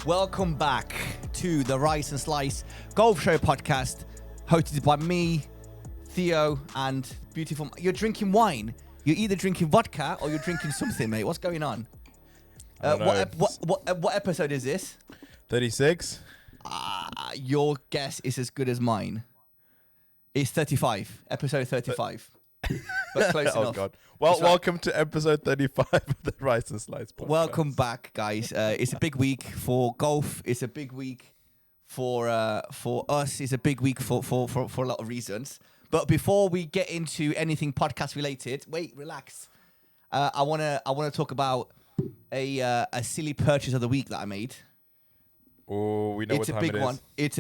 Welcome back to the Rice and Slice Golf Show podcast, hosted by me, Theo, and beautiful. You're drinking wine. You're either drinking vodka or you're drinking something, mate. What's going on? What episode is this? 36. Your guess is as good as mine. It's 35. Episode 35. But close enough. God. Well, welcome to episode 35 of the Rice and Slice podcast. Welcome back, guys. It's a big week for golf. It's a big week for us. It's a big week for a lot of reasons. But before we get into anything podcast related, wait, relax. I wanna talk about a silly purchase of the week that I made. Oh, we know what time it is. It's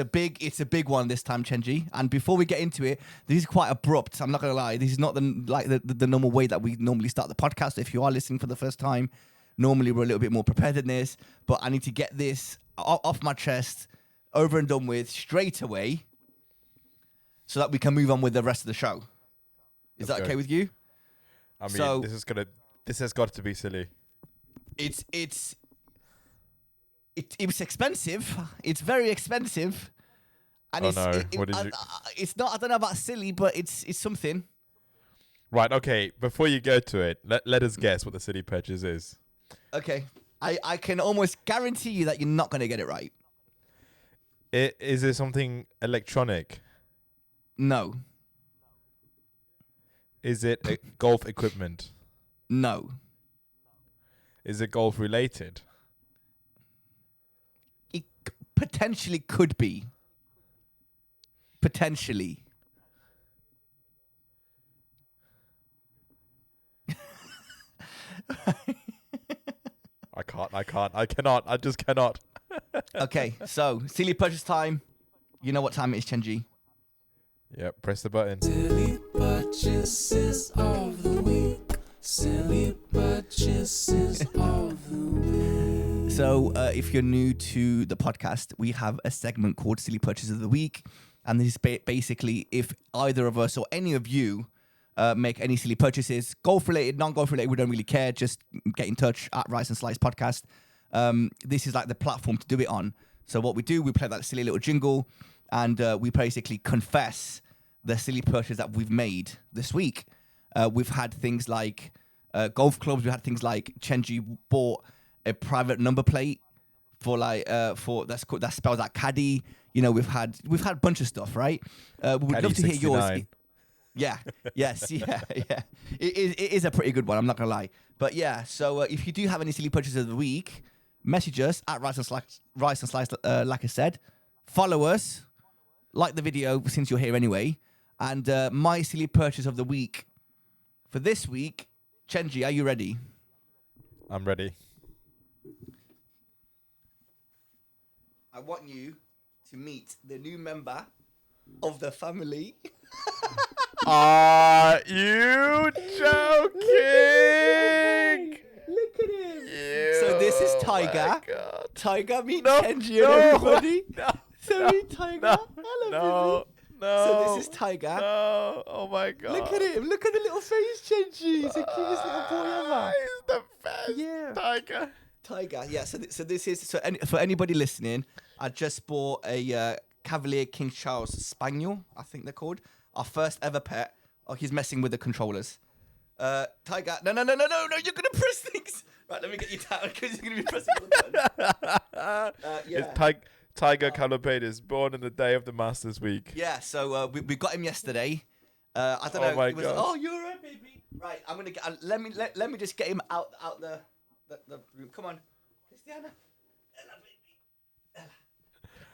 a big one this time, Chenji. And before we get into it, this is quite abrupt. I'm not gonna lie. This is not the normal way that we normally start the podcast. If you are listening for the first time, normally we're a little bit more prepared than this. But I need to get this off my chest, over and done with straight away, so that we can move on with the rest of the show. Is that okay with you? I mean, this has got to be silly. It was expensive. It's very expensive. And it's not, I don't know about silly, but it's something. Right, okay. Before you go to it, let us guess what the silly purchase is. Okay. I can almost guarantee you that you're not going to get it right. Is it something electronic? No. Is it golf equipment? No. Is it golf related? It potentially could be. Potentially. I cannot. I just cannot. Okay, so silly purchase time. You know what time it is, Chenji? Yep, press the button. Silly purchases of the week. Silly purchases of the week. So, if you're new to the podcast, we have a segment called Silly Purchase of the Week. And this is basically if either of us or any of you make any silly purchases, golf-related, non-golf-related, we don't really care. Just get in touch at Rice and Slice Podcast. This is like the platform to do it on. So what we do, we play that silly little jingle, and we basically confess the silly purchase that we've made this week. We've had things like golf clubs. We've had things like Chenji bought a private number plate for that spells out caddy. You know, we've had a bunch of stuff, right? We'd love to hear yours. Yeah. Yes. Yeah. It is a pretty good one. I'm not gonna lie. But yeah. So if you do have any silly purchases of the week, message us at Rice and Slice. Like I said, follow us, like the video since you're here anyway. And my silly purchase of the week for this week, Chenji, are you ready? I'm ready. I want you to meet the new member of the family. Are you joking? Look at him. So this is Tiger. Tiger, meet Chenji and everybody. So meet Tiger. Hello, baby. No. So this is Tiger. No. Oh my God. Look at him. Look at the little face, Chenji. He's the cutest little boy ever. He's the best. Yeah. Tiger. Yeah. So this is for anybody listening. I just bought a Cavalier King Charles Spaniel. I think they're called. Our first ever pet. Oh, he's messing with the controllers. Tiger. No. You're gonna press things. Right. Let me get you down because you're gonna be pressing the button. Yeah. It's Tiger Calapedes, born in the day of the Masters week. Yeah, so we got him yesterday. I don't know. Oh my it was, God. oh, you're right, baby. Right, I'm gonna get. Let me just get him out the room. Come on, Cristiana. Ella, baby. Ella.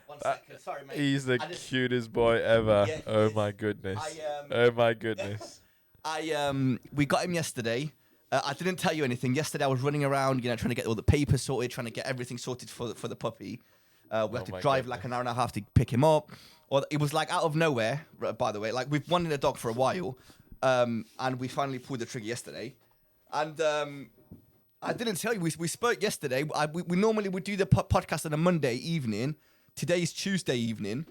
1 second. Sorry, mate. He's the cutest boy ever. Yeah, oh my goodness. Oh my goodness. We got him yesterday. I didn't tell you anything. Yesterday I was running around, trying to get all the papers sorted, trying to get everything sorted for the puppy. We had to drive like an hour and a half to pick him up. Or it was like out of nowhere, by the way. Like we've wanted a dog for a while. And we finally pulled the trigger yesterday. And I didn't tell you, we spoke yesterday. We normally would do the podcast on a Monday evening. Today's Tuesday evening.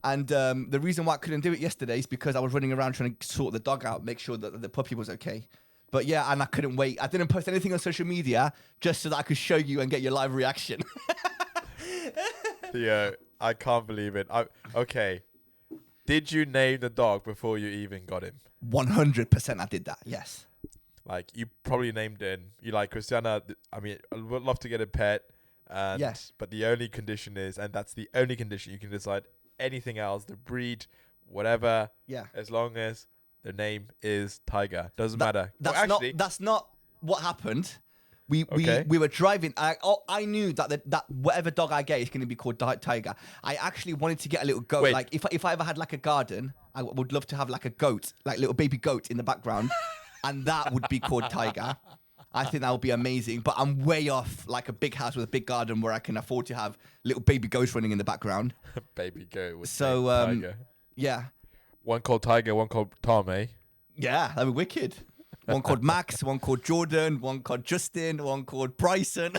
And the reason why I couldn't do it yesterday is because I was running around trying to sort the dog out, make sure that the puppy was okay. But yeah, and I couldn't wait. I didn't post anything on social media just so that I could show you and get your live reaction. Theo, I can't believe it. Okay. Did you name the dog before you even got him? 100% I did that, yes. Like, you probably named him. You like, Christiana, I mean, I would love to get a pet. And, yes. But the only condition is, and that's the only condition, you can decide anything else, the breed, whatever. Yeah. As long as the name is Tiger. Doesn't matter. That's not what happened. We were driving. I knew that whatever dog I get is going to be called Tiger. I actually wanted to get a little goat. Wait. Like if I ever had like a garden, I would love to have like a goat, like little baby goat in the background, and that would be called Tiger. I think that would be amazing. But I'm way off like a big house with a big garden where I can afford to have little baby goats running in the background. Baby goat with Tiger. Yeah. One called Tiger, one called Tom, eh? Yeah, that'd be wicked. One called Max, one called Jordan, one called Justin, one called Bryson.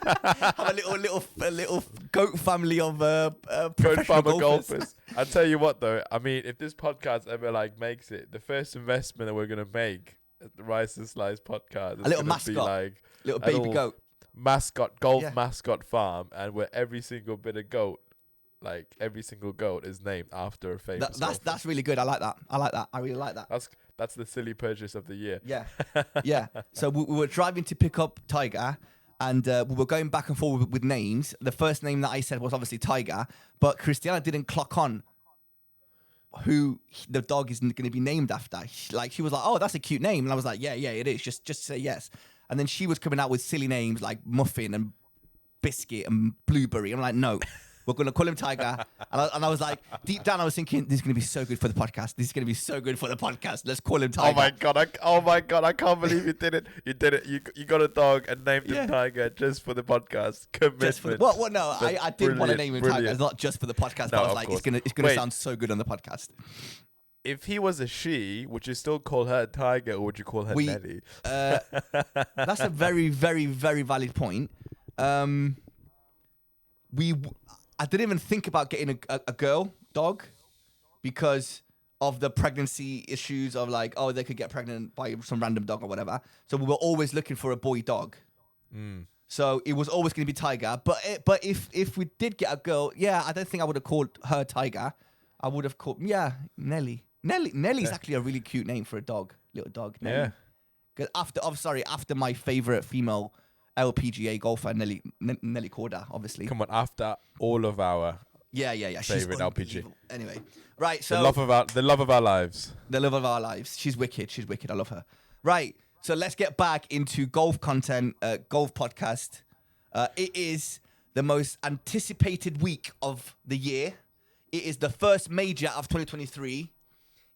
Have a little goat family of professional golfers. I'll tell you what though, I mean, if this podcast ever like makes it, the first investment that we're gonna make at the Rice and Slice podcast is a little mascot, little baby goat mascot, mascot farm, and where every single bit of goat, like every single goat, is named after a famous. That's really good. I like that. I really like that. That's the silly purchase of the year. Yeah, yeah. So we were driving to pick up Tiger, and we were going back and forth with names. The first name that I said was obviously Tiger, but Christiana didn't clock on who the dog is going to be named after. She was like, "Oh, that's a cute name," and I was like, "Yeah, it is. Just say yes." And then she was coming out with silly names like Muffin and Biscuit and Blueberry. I'm like, "No." We're going to call him Tiger. And I was like, deep down, I was thinking, this is going to be so good for the podcast. This is going to be so good for the podcast. Let's call him Tiger. Oh my God. I can't believe you did it. You did it. You got a dog and named him Tiger just for the podcast. Commitment. No, I did want to name him Tiger. It's not just for the podcast. But I was like, it's going to sound so good on the podcast. If he was a she, would you still call her Tiger or would you call her Nelly? That's a very, very, very valid point. I didn't even think about getting a girl dog because of the pregnancy issues of like, oh, they could get pregnant by some random dog or whatever. So we were always looking for a boy dog. So it was always going to be Tiger. But if we did get a girl, I don't think I would have called her Tiger. I would have called, Nelly. Nelly's actually a really cute name for a dog, little dog. Nelly. Yeah. After my favorite female LPGA golfer, Nelly Corda, obviously. Come on, after all of our favorite LPG. Anyway, right. So the love of our lives. The love of our lives. She's wicked. I love her. Right. So let's get back into golf content, golf podcast. It is the most anticipated week of the year. It is the first major of 2023.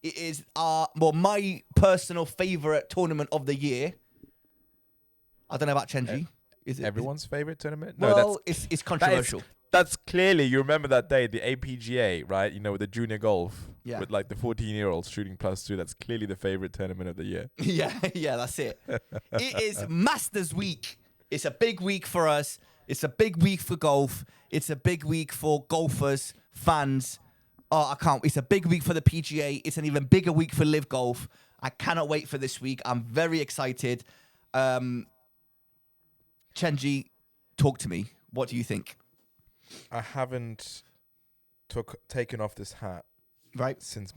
It is my personal favorite tournament of the year. I don't know about Chenji. Is it everyone's favorite tournament? No, it's controversial. That's clearly, you remember that day, the APGA, right? You know, with the junior golf, with like the 14-year-olds shooting +2. That's clearly the favorite tournament of the year. Yeah, that's it. It is Masters week. It's a big week for us. It's a big week for golf. It's a big week for golfers, fans. It's a big week for the PGA. It's an even bigger week for Live Golf. I cannot wait for this week. I'm very excited. Chenji, talk to me. What do you think? I haven't taken off this hat since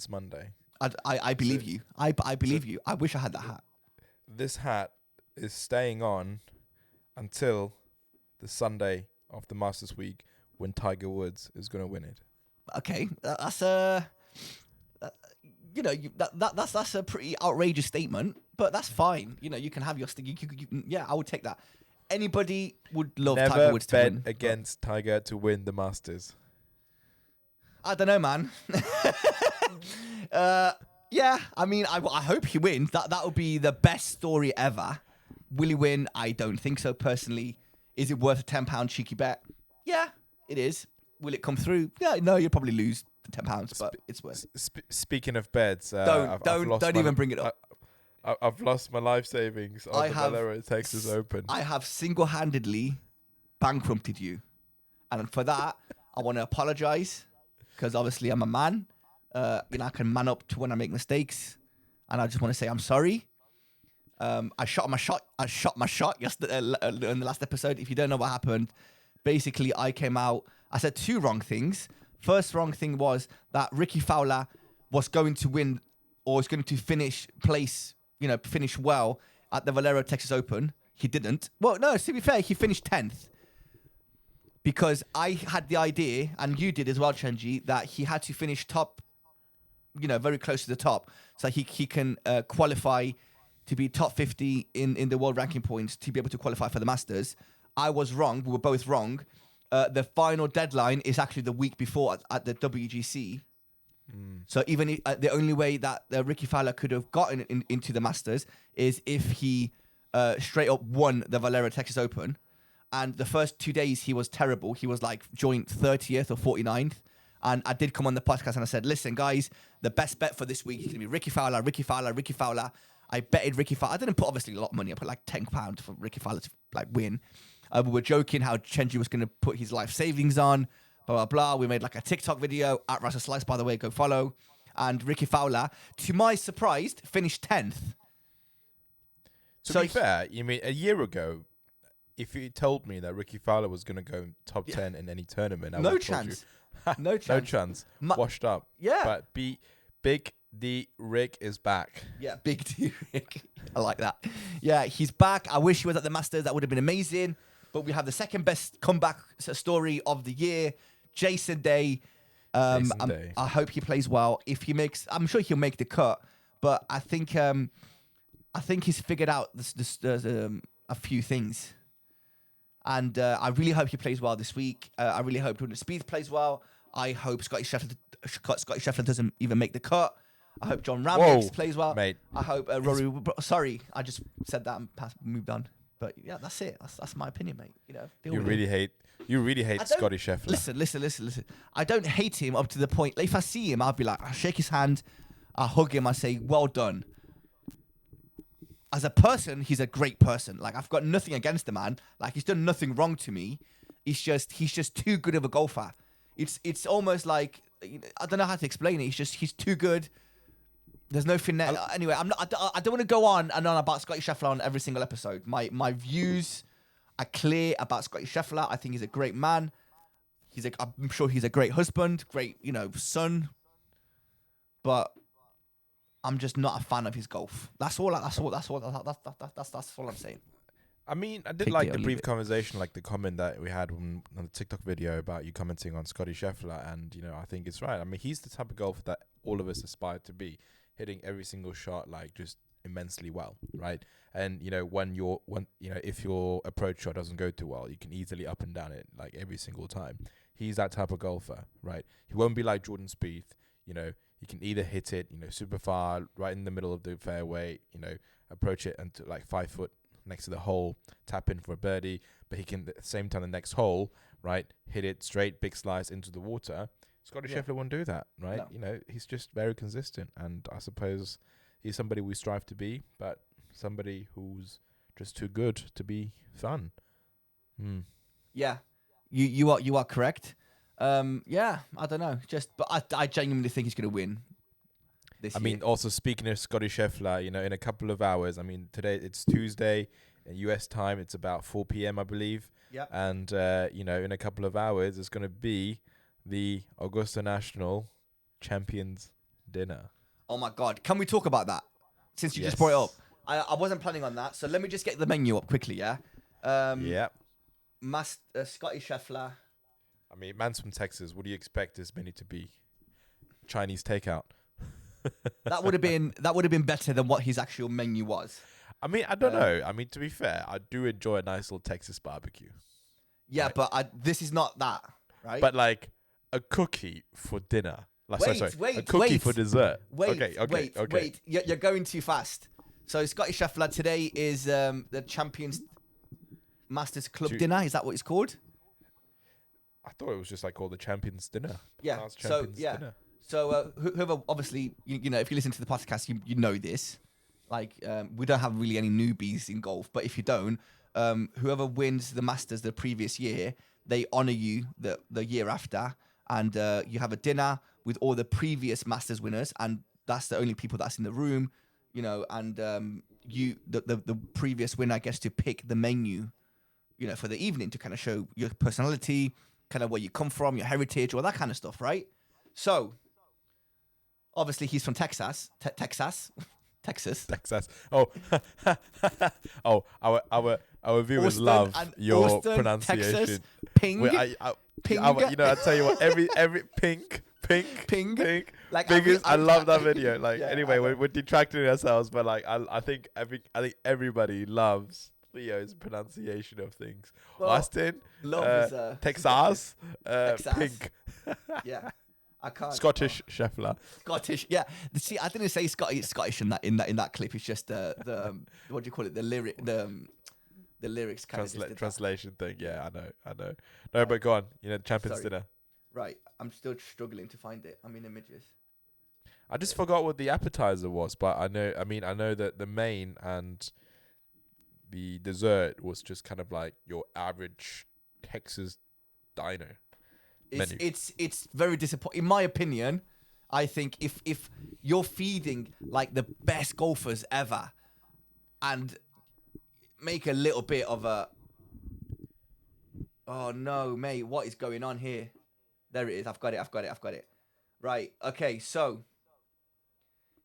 Monday. I believe you. I believe you. I wish I had that hat. This hat is staying on until the Sunday of the Masters week when Tiger Woods is going to win it. Okay, that's that's a pretty outrageous statement, but that's fine. You know, you can have your I would take that. Anybody would love Tiger Woods to win. Never bet against Tiger to win the Masters. I don't know, man. I mean, I hope he wins. That would be the best story ever. Will he win? I don't think so, personally. Is it worth a £10 cheeky bet? Yeah, it is. Will it come through? Yeah, no, you'll probably lose the £10, but it's worth it. Speaking of bets, don't even bring it up. I've lost my life savings on the Valero Texas Open. I have single-handedly bankrupted you. And for that, I want to apologize because obviously I'm a man. I can man up to when I make mistakes. And I just want to say I'm sorry. I shot my shot yesterday in the last episode. If you don't know what happened, basically I came out, I said two wrong things. First wrong thing was that Ricky Fowler was going to win or was going to finish well at the Valero Texas Open. He didn't. Well, no, to be fair, he finished 10th. Because I had the idea, and you did as well, Chenji, that he had to finish top, very close to the top. So he can qualify to be top 50 in the world ranking points to be able to qualify for the Masters. I was wrong. We were both wrong. The final deadline is actually the week before at the WGC. So even the only way that Ricky Fowler could have gotten into the Masters is if he straight up won the Valero Texas Open. And the first 2 days, he was terrible. He was like joint 30th or 49th. And I did come on the podcast and I said, listen, guys, the best bet for this week is going to be Ricky Fowler, Ricky Fowler, Ricky Fowler. I betted Ricky Fowler. I didn't put obviously a lot of money. I put like £10 for Ricky Fowler to win. We were joking how Chenji was going to put his life savings on, blah, blah, blah. We made like a TikTok video at Rasa Slice, by the way, go follow. And Ricky Fowler, to my surprise, finished 10th. To be fair, you mean a year ago, if you told me that Ricky Fowler was going to go top 10 in any tournament, I would have told you. No chance. No chance. Washed up. Yeah. But Big D Rick is back. Yeah, Big D Rick. I like that. Yeah, he's back. I wish he was at the Masters. That would have been amazing. But we have the second best comeback story of the year, Jason Day. I hope he plays well. If he makes, I'm sure he'll make the cut. But I think he's figured out a few things. And I really hope he plays well this week. I really hope Jordan Spieth plays well. I hope Scotty Scheffler doesn't even make the cut. I hope John Ram plays well. Mate. I hope Rory. Sorry, I just said that and moved on. But yeah, that's it. That's my opinion, mate. You really hate Scotty Scheffler. Listen. I don't hate him up to the point. If I see him, I'll be like, I'll shake his hand, I'll hug him, I say, well done. As a person, he's a great person. Like, I've got nothing against the man. Like, he's done nothing wrong to me. He's just too good of a golfer. It's almost like, I don't know how to explain it. He's too good. There's no finesse. Anyway, I don't want to go on and on about Scotty Scheffler on every single episode. My views are clear about Scotty Scheffler. I think he's a great man. I'm sure he's a great husband, great, son. But I'm just not a fan of his golf. That's all I'm saying. I mean, I did like the brief conversation, like the comment that we had on the TikTok video about you commenting on Scotty Scheffler, and I think it's right. I mean, he's the type of golfer that all of us aspire to be, hitting every single shot like just immensely well, right? And if your approach shot doesn't go too well, you can easily up and down it like every single time. He's that type of golfer, right? He won't be like Jordan Spieth, He can either hit it, super far, right in the middle of the fairway, approach it and to like 5 foot next to the hole, tap in for a birdie, but he can at the same time the next hole, right, hit it straight, big slice into the water. Scotty Scheffler won't do that, right? No. He's just very consistent, and I suppose he's somebody we strive to be, but somebody who's just too good to be fun. Yeah, you are correct. Yeah, I don't know. But I genuinely think he's going to win this year. Also speaking of Scotty Scheffler, in a couple of hours, today it's Tuesday, in US time, it's about 4 p.m., I believe. Yeah. And, in a couple of hours, it's going to be the Augusta National Champions Dinner. Oh my God. Can we talk about that? Since you just brought it up. I wasn't planning on that, so let me just get the menu up quickly, yeah? Scotty Scheffler. Man's from Texas. What do you expect this menu to be? Chinese takeout. That would have been better than what his actual menu was. I don't know. To be fair, I do enjoy a nice little Texas barbecue. Yeah, right? But this is not that, right? But like a cookie for dinner. A cookie for dessert. Wait. You're going too fast. So Scotty Scheffler today is the Champions Masters Club Dinner. Is that what it's called? I thought it was just like called the Champions Dinner. Yeah. Dinner. So whoever, obviously, if you listen to the podcast, you know this. Like, we don't have really any newbies in golf, but if you don't, whoever wins the Masters the previous year, they honor you the year after, and you have a dinner with all the previous Masters winners, and that's the only people that's in the room, and the previous winner gets to pick the menu for the evening to kind of show your personality, kind of where you come from, your heritage, all that kind of stuff, right? So, obviously, he's from Texas. Texas. Oh, our viewers Austin love your Austin, pronunciation. Texas, Ping. Ping. I tell you what, every pink. Like I love that video. Like, yeah, anyway, we're detracting ourselves, but like, I think everybody loves Theo's pronunciation of things. Well, Austin, Texas, Pink. Yeah. I can't. Scottish Scheffler. Scottish, yeah. See, I didn't say Scottish in that clip. It's just the what do you call it? The lyrics kind of translation thing. Yeah, I know. No, but go on. Champions Dinner. Right, I'm still struggling to find it. I'm in images. I just forgot what the appetizer was, but I know that the main and the dessert was just kind of like your average Texas diner. It's very disappointing. In my opinion, I think if you're feeding like the best golfers ever and make a little bit of a, oh no, mate, what is going on here? There it is. I've got it. Right. Okay. So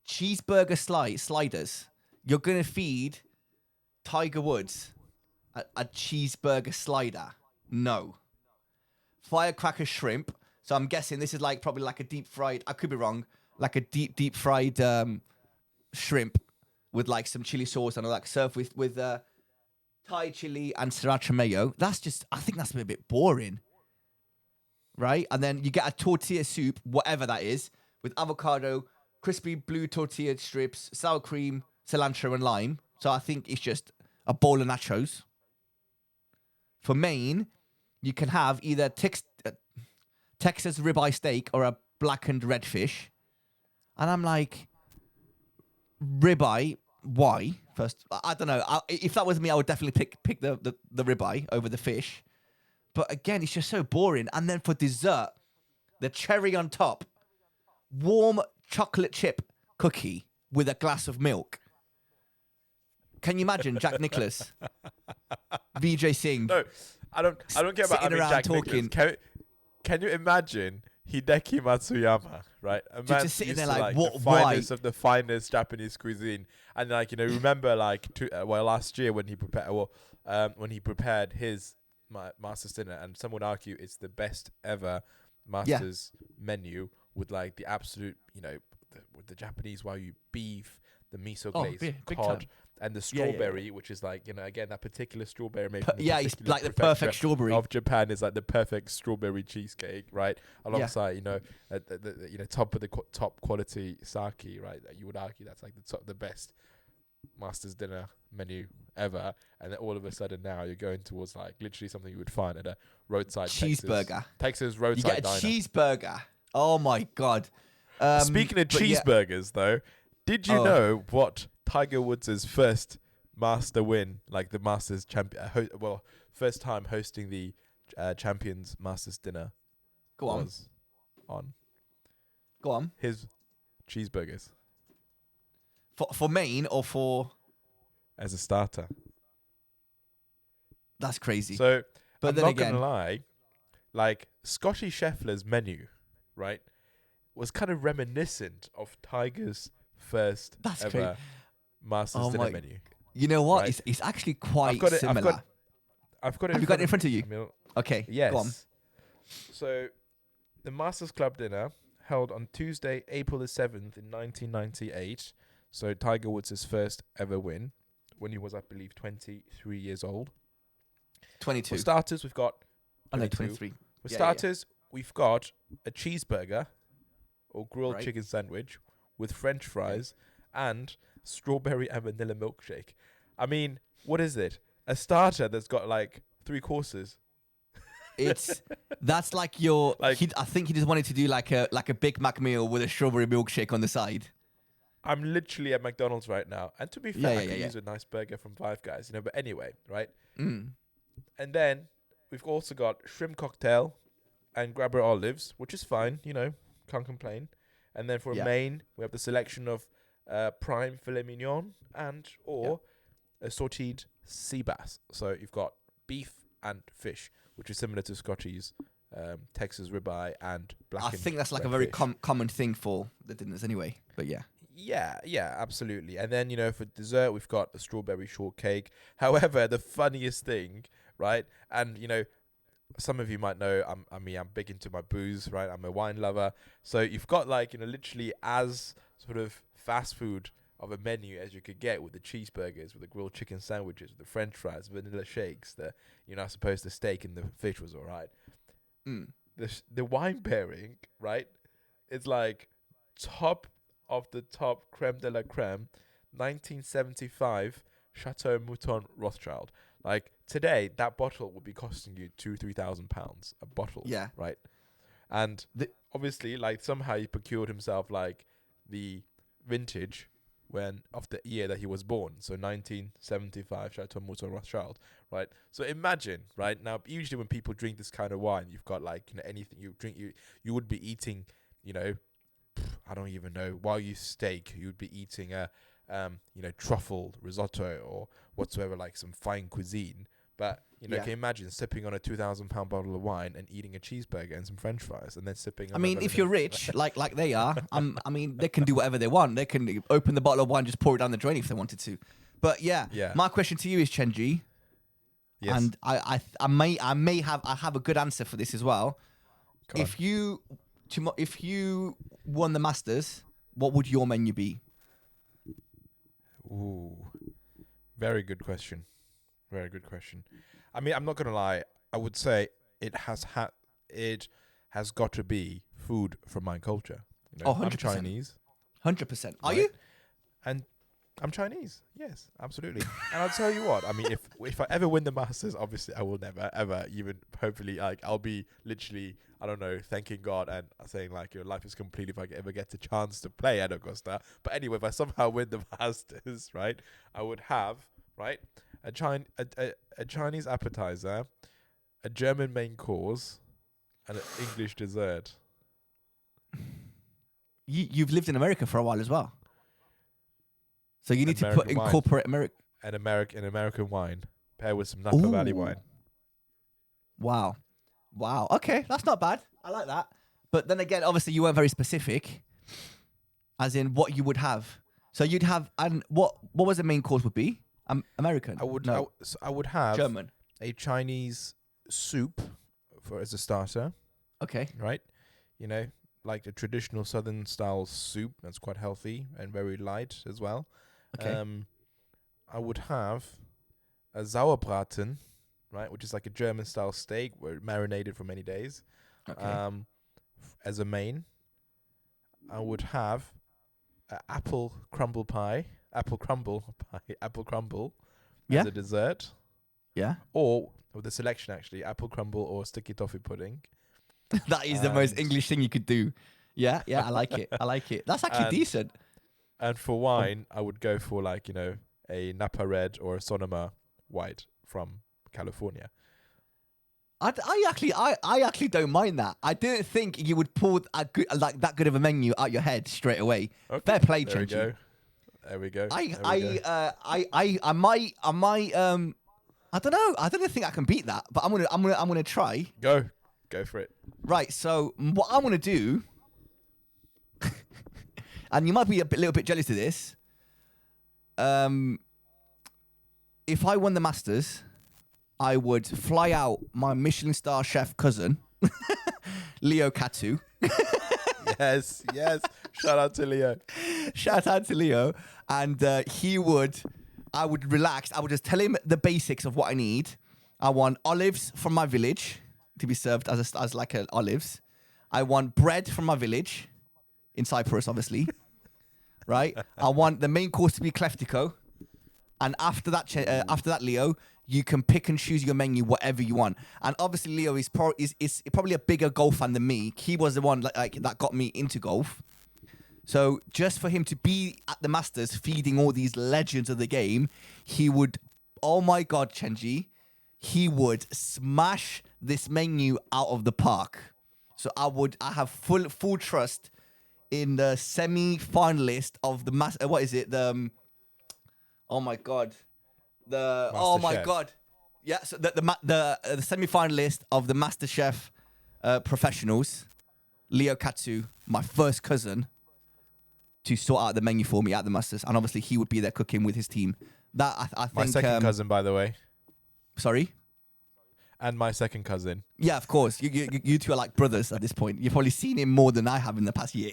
cheeseburger sliders. You're going to feed Tiger Woods a cheeseburger slider? No. Firecracker shrimp. So I'm guessing this is probably like a deep fried. I could be wrong. Like a deep fried shrimp with like some chili sauce and all that, served with Thai chili and sriracha mayo. I think that's a bit boring, right? And then you get a tortilla soup, whatever that is, with avocado, crispy blue tortilla strips, sour cream, cilantro, and lime. So I think it's just a bowl of nachos. For main, you can have either Texas ribeye steak or a blackened redfish. And I'm like, ribeye, why? First, I don't know. If that was me, I would definitely pick the ribeye over the fish. But again, it's just so boring. And then for dessert, the cherry on top, warm chocolate chip cookie with a glass of milk. Can you imagine Jack Nicklaus, Vijay Singh? No, I don't care about having Jack talking. Nicklaus. Can you imagine Hideki Matsuyama, right? A man just sitting there like what? The finest of the finest Japanese cuisine, and remember last year when he prepared his Master's dinner, and some would argue it's the best ever Master's menu with like the absolute, with the Japanese Wagyu beef, the miso glaze cod. And the strawberry, which is like, again, that particular strawberry made from it's like the perfect strawberry of Japan is like the perfect strawberry cheesecake, right? Alongside, top of the top quality sake, right? You would argue that's like the best Master's dinner menu ever. And then all of a sudden now you're going towards like literally something you would find at a roadside cheeseburger. Texas roadside diner. You get a cheeseburger. Oh my God. Speaking of cheeseburgers, though, did you know what Tiger Woods' first master win, like the Masters first time hosting the Champions Masters dinner, was on? Go on. His cheeseburgers. For main or for? As a starter. That's crazy. So, but I'm not gonna lie, like Scotty Scheffler's menu, right, was kind of reminiscent of Tiger's first ever Masters dinner menu. You know what? Right? It's actually quite similar. I've got it. Have you got it in front of you? Okay. Yes. Go on. So, the Masters Club dinner held on Tuesday, April the 7th in 1998. So Tiger Woods' first ever win when he was, I believe, 23 years old. 22. For starters, we've got 23. For starters, we've got a cheeseburger or grilled chicken sandwich with French fries and strawberry and vanilla milkshake. I mean, what is it? A starter that's got like 3 courses. That's like your. I think he just wanted to do like a Big Mac meal with a strawberry milkshake on the side. I'm literally at McDonald's right now, and to be fair, I could use a nice burger from Five Guys, But anyway, right? Mm. And then we've also got shrimp cocktail and grabber olives, which is fine, can't complain. And then for main, we have the selection of prime filet mignon and a sauteed sea bass. So you've got beef and fish, which is similar to Scotty's Texas ribeye and black. I think that's like a very common thing for the dinners anyway. But yeah. Yeah, absolutely. And then, for dessert, we've got the strawberry shortcake. However, the funniest thing, right? And, some of you might know, I'm big into my booze, right? I'm a wine lover. So you've got literally as sort of fast food of a menu as you could get, with the cheeseburgers, with the grilled chicken sandwiches, with the French fries, vanilla shakes. I suppose the steak and the fish was all right. The wine pairing, right? It's like top of the top, creme de la creme, 1975 Chateau Mouton Rothschild. Like today, that bottle would be costing you £2,000-3,000 a bottle. Yeah. Right. And obviously, somehow he procured himself the vintage of the year that he was born. So 1975 Chateau Mouton Rothschild. Right. So imagine, right now, usually when people drink this kind of wine, you've got anything you drink, you would be eating, I don't even know. While you steak, you would be eating a, truffle risotto or whatsoever, some fine cuisine. But can you imagine sipping on a £2,000 bottle of wine and eating a cheeseburger and some French fries and then sipping? If you're rich, like they are, they can do whatever they want. They can open the bottle of wine, just pour it down the drain if they wanted to. But yeah. My question to you is, Chenji. Yes. And I have a good answer for this as well. If you won the Masters, what would your menu be? Ooh, very good question. Very good question. I'm not gonna lie. I would say it has got to be food from my culture. 100%. I'm Chinese. 100%. Are you? And I'm Chinese. Yes, absolutely. And I'll tell you what. If I ever win the Masters, obviously I will never ever even. Hopefully, I'll be literally, I don't know, thanking God and saying your life is complete if I ever get a chance to play at Augusta. But anyway, if I somehow win the Masters, right, I would have a Chinese appetizer, a German main course, and an English dessert. You've lived in America for a while as well. So you need to incorporate American wine paired with some Napa Valley wine. Wow. Okay, that's not bad. I like that. But then again, obviously you weren't very specific, as in what you would have. So you'd have, and what was the main course would be? American. I would have German, a Chinese soup as a starter. Okay. Right. Like a traditional Southern style soup that's quite healthy and very light as well. Okay. I would have a Sauerbraten, right, which is like a German style steak marinated for many days. Okay. As a main, I would have apple crumble as a dessert. Yeah. Or with the selection actually, apple crumble or sticky toffee pudding. That is the most English thing you could do. Yeah, I like it. That's actually decent. And for wine, I would go for a Napa Red or a Sonoma White from California. I actually don't mind that. I didn't think you would pull that good of a menu out your head straight away. Okay, fair play, Chenji. There we go. I might. I don't know. I don't think I can beat that, but I'm gonna try. Go for it. Right. So what I'm gonna do, and you might be little bit jealous of this. If I won the Masters, I would fly out my Michelin star chef cousin, Leo Katu. Yes. Shout out to Leo. And I would relax. I would just tell him the basics of what I need. I want olives from my village to be served as olives. I want bread from my village in Cyprus, obviously. Right? I want the main course to be Kleftico. And after that, Leo, you can pick and choose your menu, whatever you want. And obviously, Leo is probably a bigger golf fan than me. He was the one that got me into golf. So just for him to be at the Masters feeding all these legends of the game, he would, oh my God, Chenji, he would smash this menu out of the park. So I have full trust in the semi-finalist of the oh my God. Master Chef. Yeah, so the semi-finalist of the MasterChef professionals, Leo Katsu, my first cousin, to sort out the menu for me at the Masters, and obviously he would be there cooking with his team. That I think my second cousin, by the way. Sorry. And my second cousin. Yeah, of course. You two are like brothers at this point. You've probably seen him more than I have in the past year.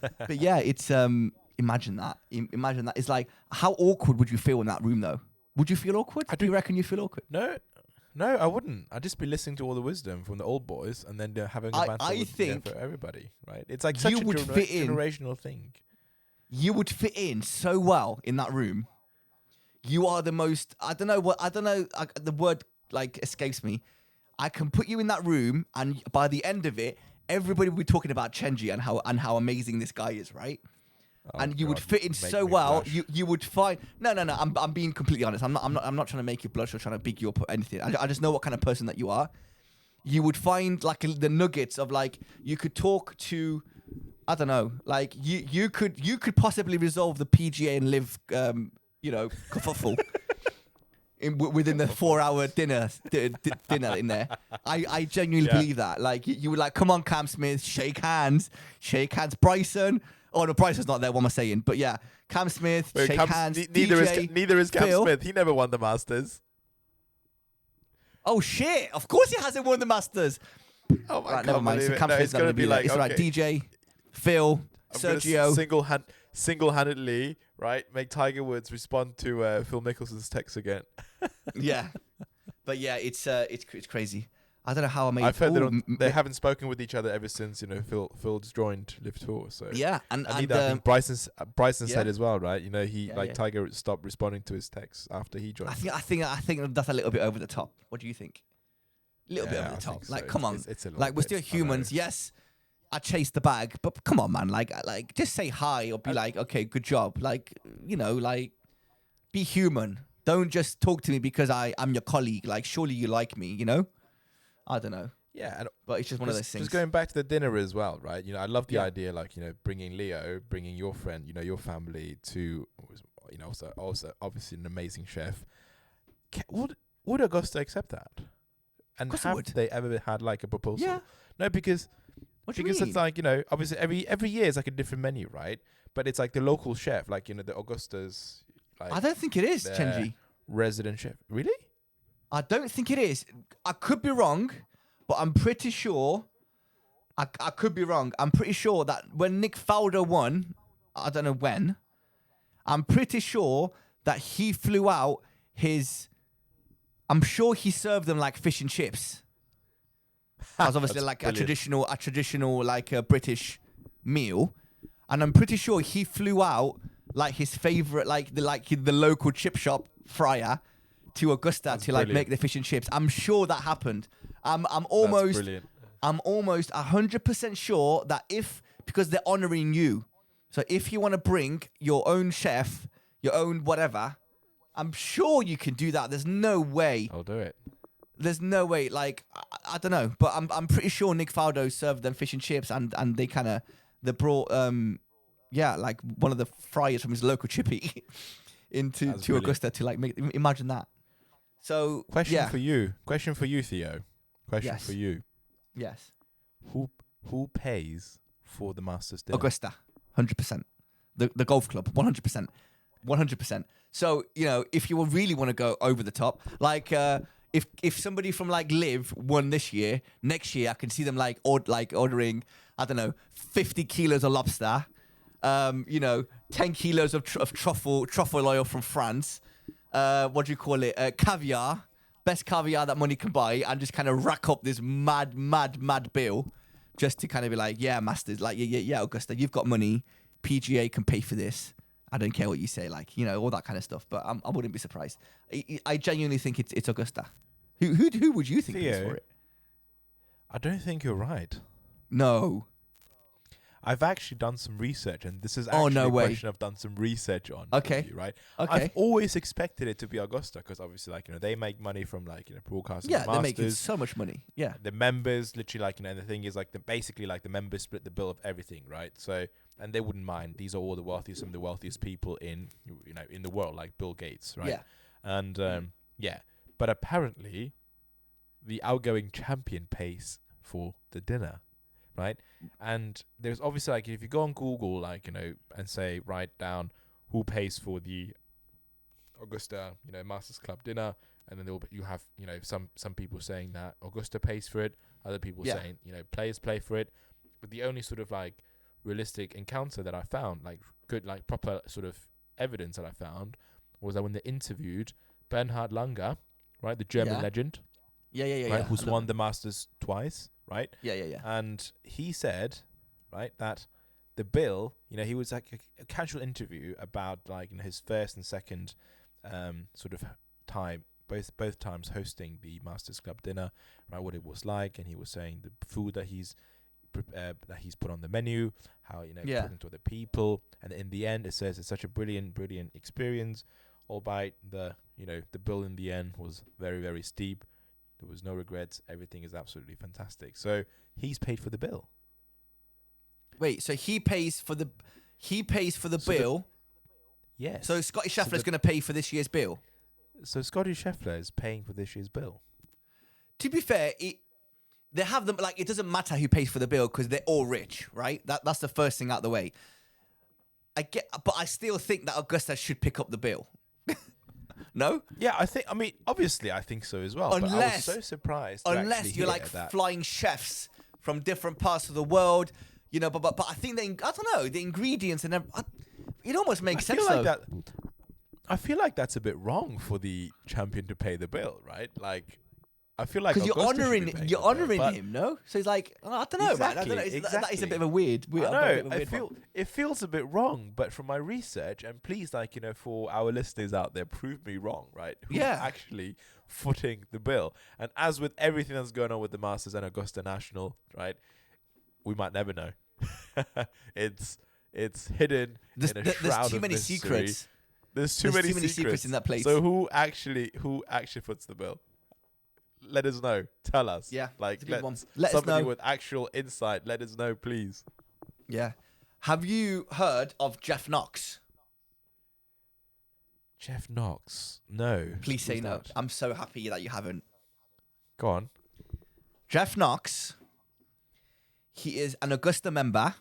But yeah, it's imagine that. Imagine that. It's like, how awkward would you feel in that room though? Would you feel awkward? Do you reckon you feel awkward? No, I wouldn't. I'd just be listening to all the wisdom from the old boys and then having a banter for everybody, right? It's like such a generational thing. You would fit in so well in that room. You are the most, the word like escapes me. I can put you in that room and by the end of it, everybody will be talking about Chenji and how amazing this guy is, right? Oh, and you would fit in so well. You would find no. I'm being completely honest. I'm not trying to make you blush or trying to big you up or anything. I just know what kind of person that you are. You would find like the nuggets of like you could talk to. I don't know. Like you could possibly resolve the PGA and live kerfuffle within the 4-hour dinner in there. I genuinely believe that. Like you would like, come on, Cam Smith, shake hands, Bryson. Oh no, Bryson's not there. What am I saying? But yeah, Cam Smith, shake hands. Neither is Cam Phil. Smith. He never won the Masters. Oh shit! Of course he hasn't won the Masters. Oh my God! Never mind. So Cam Smith's going to be like, it's right. DJ, Phil, Sergio. Single-handedly, right? Make Tiger Woods respond to Phil Mickelson's text again. Yeah, but yeah, it's crazy. I don't know how I made. I've heard they haven't spoken with each other ever since Phil's joined Live Tour. So yeah, and I think Bryson said as well, right? Tiger stopped responding to his texts after he joined. I think that's a little bit over the top. What do you think? A little bit over the top. Like, come on, it's like we're still humans. Yes, I chased the bag, but come on, man. Like just say hi or be like, okay, good job. Like, be human. Don't just talk to me because I'm your colleague. Like, surely you like me, I don't know. Yeah, but it's just one of those things. Just going back to the dinner as well, right? I love the idea, like, bringing Leo, bringing your friend, your family to, also obviously an amazing chef. Would Augusta accept that? And have they ever had like a proposal? Yeah. No, because it's like, obviously every year is like a different menu, right? But it's like the local chef, like, the Augusta's. Like, I don't think it is, Chenji. Resident chef. Really? I don't think it is. I could be wrong, but I'm pretty sure. I could be wrong. I'm pretty sure that when Nick Faldo won, I don't know when, I'm pretty sure that he flew out I'm sure he served them like fish and chips. That's obviously like brilliant. a traditional like a British meal, and I'm pretty sure he flew out like his favorite, like the local chip shop fryer to Augusta to like make the fish and chips. I'm sure that happened. I'm almost 100% sure that because they're honoring you, so if you want to bring your own chef, your own whatever, I'm sure you can do that. There's no way. I'll do it. There's no way. Like I don't know, but I'm pretty sure Nick Faldo served them fish and chips, and they brought like one of the fryers from his local chippy to Augusta to like imagine that. So question for you, Theo. Question for you. Yes. Who pays for the Masters dinner? Augusta, 100%. The golf club, 100%. 100%. So, if you really want to go over the top, like if somebody from like Live won this year, next year I can see them like ordering, I don't know, 50 kilos of lobster, 10 kilos of truffle oil from France. What do you call it? Caviar, best caviar that money can buy, and just kind of rack up this mad bill, just to kind of be like, yeah, Masters, like yeah, Augusta, you've got money, PGA can pay for this. I don't care what you say, like all that kind of stuff. But I wouldn't be surprised. I genuinely think it's Augusta. Who would you think pays for it? I don't think you're right. No. I've actually done some research, and this is actually a question I've done some research on. Okay. You, right? Okay. I've always expected it to be Augusta because obviously, like, they make money from like broadcasting. Yeah, the they're Masters. making so much money. Yeah. The members literally like and the thing is like basically like the members split the bill of everything, right? So and they wouldn't mind. These are all the wealthiest, some of the wealthiest people in in the world, like Bill Gates, right? Yeah. And But apparently, the outgoing champion pays for the dinner, right? And there's obviously, like, if you go on Google, like, you know, and say, write down who pays for the Augusta, you know, Masters Club dinner, and then you have, you know, some people saying that Augusta pays for it, other people saying, you know, players play for it. But the only sort of like realistic encounter that I found, like good, like proper sort of evidence that I found, was that when they interviewed Bernhard Langer, right, the German legend, right, who's won the Masters twice, right? Yeah. And he said, right, that the bill, you know, he was like a casual interview about, like, you know, his first and second sort of time, both times hosting the Masters Club dinner, right, what it was like, and he was saying the food that he's put on the menu, how, you know, talking to other people, and in the end it says it's such a brilliant experience, albeit the bill in the end was very, very steep. There was no regrets. Everything is absolutely fantastic. So he's paid for the bill. Wait, so he pays for the bill? Yes. So Scotty Scheffler's going to pay for this year's bill? So Scotty Scheffler is paying for this year's bill. To be fair, they have them, like, it doesn't matter who pays for the bill because they're all rich, right? That's the first thing out the way. But I still think that Augusta should pick up the bill. No? Yeah, obviously I think so as well. But I was so surprised. Unless you're like flying chefs from different parts of the world, you know. But I think I don't know, the ingredients and it almost makes sense. I feel like that's a bit wrong for the champion to pay the bill, right? Like, I feel like because you're honoring him, no? So he's like, I don't know, man. I don't know. That is a bit of a weird. I know. It feels a bit wrong, but from my research, and please, like, you know, for our listeners out there, prove me wrong, right? Who's actually footing the bill? And as with everything that's going on with the Masters and Augusta National, right? We might never know. It's hidden in a shroud of mystery. There's too many secrets. There's too many secrets in that place. So who actually foots the bill? Let us know. Tell us. Yeah. Like, let us somebody know. with actual insight, let us know, please. Yeah. Have you heard of Jeff Knox? Jeff Knox? No. Please say no. I'm so happy that you haven't. Go on. Jeff Knox. He is an Augusta member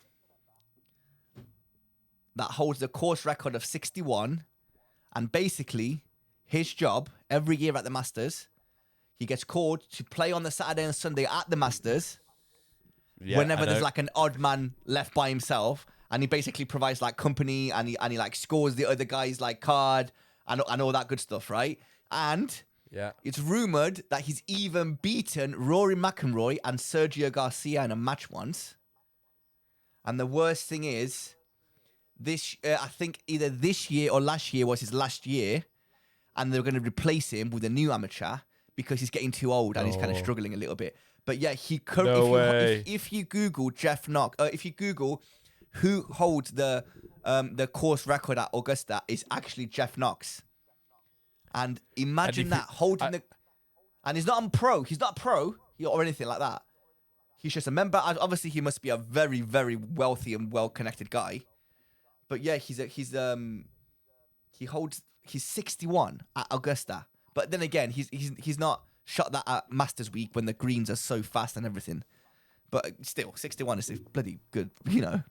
that holds the course record of 61. And basically, his job every year at the Masters, he gets called to play on the Saturday and Sunday at the Masters whenever there's like an odd man left by himself. And he basically provides like company and he like scores the other guy's like card and all that good stuff, right? And it's rumored that he's even beaten Rory McIlroy and Sergio Garcia in a match once. And the worst thing is, I think either this year or last year was his last year, and they're going to replace him with a new amateur because he's getting too old and he's kind of struggling a little bit. But yeah, he currently, if you Google Jeff Knox, if you Google who holds the course record at Augusta, is actually Jeff Knox. And imagine that holding and he's not a pro or anything like that. He's just a member. Obviously, he must be a very, very wealthy and well-connected guy. But yeah, he's 61 at Augusta. But then again, he's not shot that at Masters Week when the greens are so fast and everything. But still, 61 is bloody good, you know.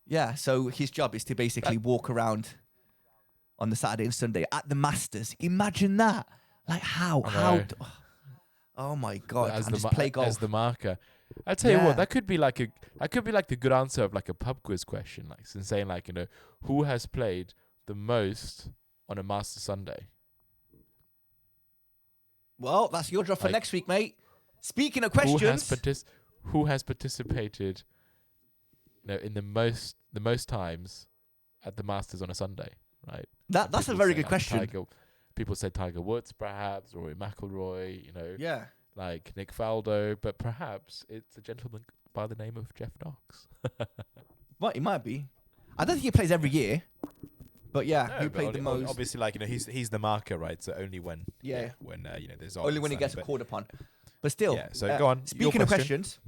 Yeah, so his job is to basically walk around on the Saturday and Sunday at the Masters. Imagine that. Like how? Oh my God! And just play golf as the marker. I tell you what, that could be like the good answer of like a pub quiz question, like saying like, you know, who has played the most on a Master Sunday. Well, that's your job for next week, mate. Speaking of questions, who has participated, you know, in the most times at the Masters on a Sunday, right? That's a very good question. People say Tiger Woods, perhaps, Rory McIlroy, you know. Yeah. Like Nick Faldo, but perhaps it's a gentleman by the name of Jeff Knox. Well, it might be. I don't think he plays every year, but yeah, he played the most. Obviously, like, you know, he's the marker, right? So only when you know, there's only when he gets called upon. But still, yeah. So go on. Speaking of questions,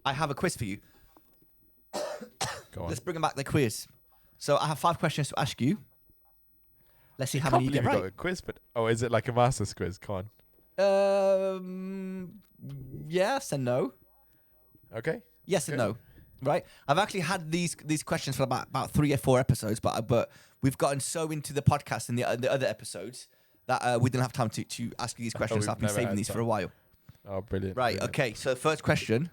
I have a quiz for you. Go on. Let's bring back the quiz. So I have 5 questions to ask you. Let's see how many you get right. Got a quiz, but is it like a master's quiz? Come on. Yes and no. Okay. Yes and no. Right. I've actually had these questions for about 3 or 4 episodes, but we've gotten so into the podcast and the other episodes that we didn't have time to ask you these questions. So I've been saving these for a while. Oh, brilliant. Right. Brilliant. Okay. So the first question.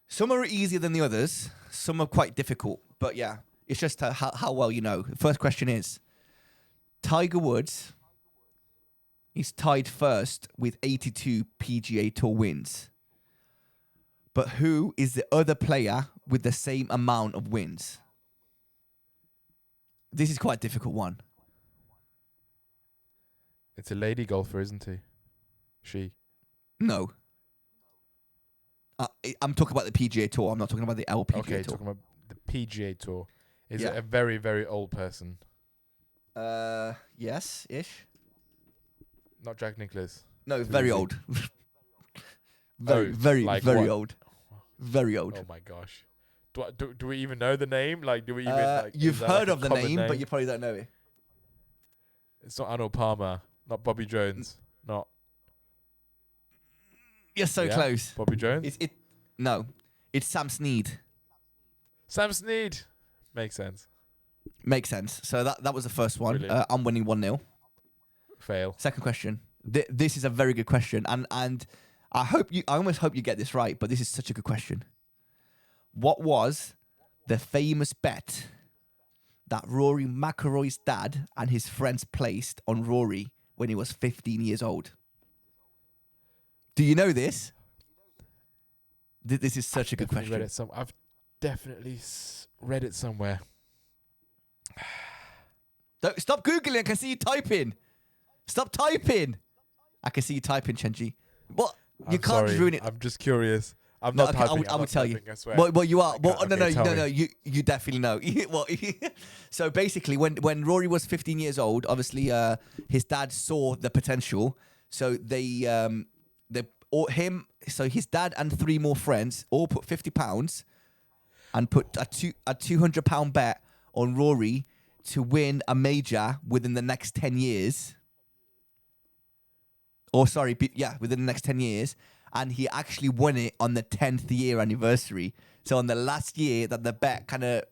Some are easier than the others. Some are quite difficult. But yeah, it's just how well you know. The first question is, Tiger Woods is tied first with 82 PGA Tour wins. But who is the other player with the same amount of wins? This is quite a difficult one. It's a lady golfer, isn't he? She. No. I'm talking about the PGA Tour. I'm not talking about the LPGA Tour. Okay, talking about the PGA Tour. Is it a very, very old person? Yes-ish. Not Jack Nicklaus. No, very old. very old. Very old. Oh my gosh. Do we even know the name? Like, do we even? You've heard of the name, but you probably don't know it. It's not Arnold Palmer. Not Bobby Jones. Not. You're so close. Bobby Jones? No. It's Sam Snead. Sam Snead. Makes sense. Makes sense. So that was the first one. I'm winning 1-0. Fail. Second question. This is a very good question, and I almost hope you get this right, but this is such a good question. What was the famous bet that Rory McIlroy's dad and his friends placed on Rory when he was 15 years old? Do you know this? This is such a good question. I've definitely read it somewhere. Stop Googling. I can see you typing. Stop typing. I can see you typing, Chenji. What? You can't ruin it. I'm just curious. I'm not typing. I would tell you. I swear. Well, you are. Well, no. You definitely know. Well, so basically, when Rory was 15 years old, obviously, his dad saw the potential. So his dad and 3 more friends all put £50 and put a £200 bet on Rory to win a major within the next 10 years. Within the next 10 years. And he actually won it on the 10th year anniversary. So on the last year that the bet kind of